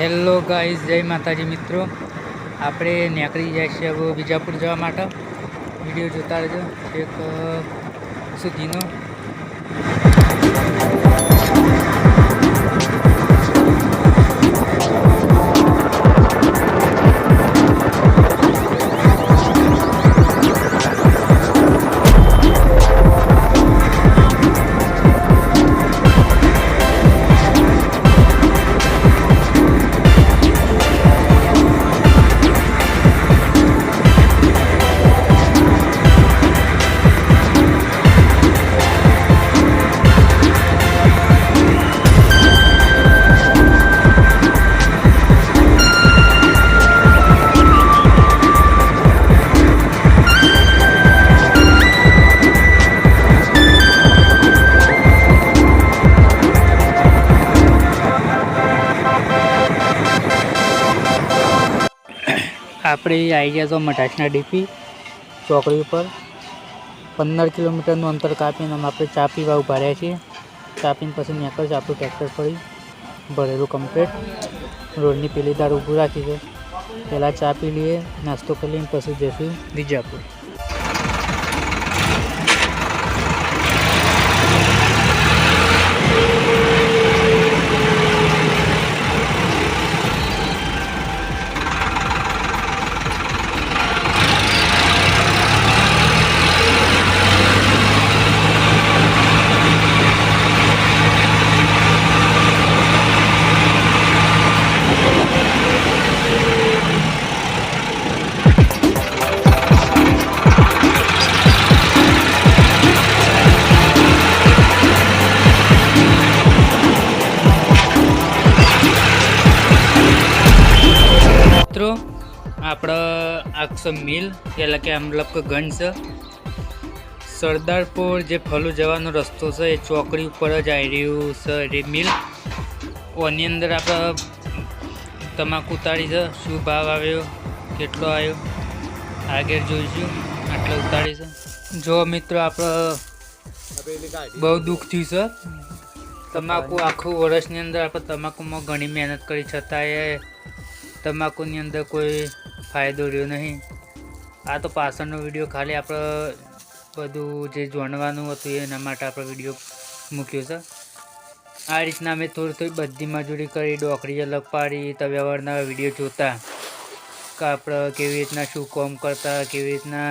Hello guys, જય માતાજી મિત્રો. આપણે નીકળી જાય છે હવે વિજાપુર જવા માટે. વિડીયો જોતા રહેજો એક સુધીનો. આપણે આવી ગયા તો મઢાસના ડીપી ચોકડી ઉપર 15 કિલોમીટરનું અંતર કાપીને આપણે ચા પીવા ઉભા રહ્યા છીએ. ચા પીને પછી નીકળશે આપણું ટ્રેક્ટર ફરી ભરેલું કમ્પ્લીટ. રોડની પેલી દાર ઊભું રાખી છે. પહેલાં ચા પી લઈએ, નાસ્તો કરી લઈએ, પછી જઈશું વિજાપુર. મિત્રો આપણે આખો મિલ એટલે કે મતલબ કે ગંજ છે. સરદારપુર જે ફલુ જવાનો રસ્તો છે એ ચોકડી ઉપર જ આવી રહ્યું છે એ મિલ. ઓની અંદર આપણે તમાકુ ઉતારી છે. શું ભાવ આવ્યો, કેટલો આવ્યો આગળ જોઈશું. આટલો ઉતારી છે. જો મિત્રો આપણે બહુ દુઃખ થયું છે. તમાકુ આખું વર્ષની અંદર આપણે તમાકુમાં ઘણી મહેનત કરી છતાંય તમાકુની અંદર કોઈ ફાયદો રહ્યો નહીં. આ તો પાછળનો વિડીયો ખાલી આપણે બધું જે જાણવાનું હતું એના માટે આપણે વિડીયો મૂક્યો છે. આ રીતના અમે થોડી બધી મજૂરી કરી, ડોકરી અલગ પાડી, તો વ્યવહારના વિડીયો જોતા કે આપણે કેવી રીતના શું કામ કરતા, કેવી રીતના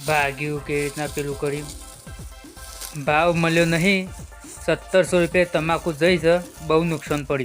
ભાગ્યું, કેવી રીતના પેલું કર્યું. ભાવ મળ્યો નહીં. 1700 રૂપિયા તમાકુ જઈ છે. બહુ નુકસાન પડ્યું.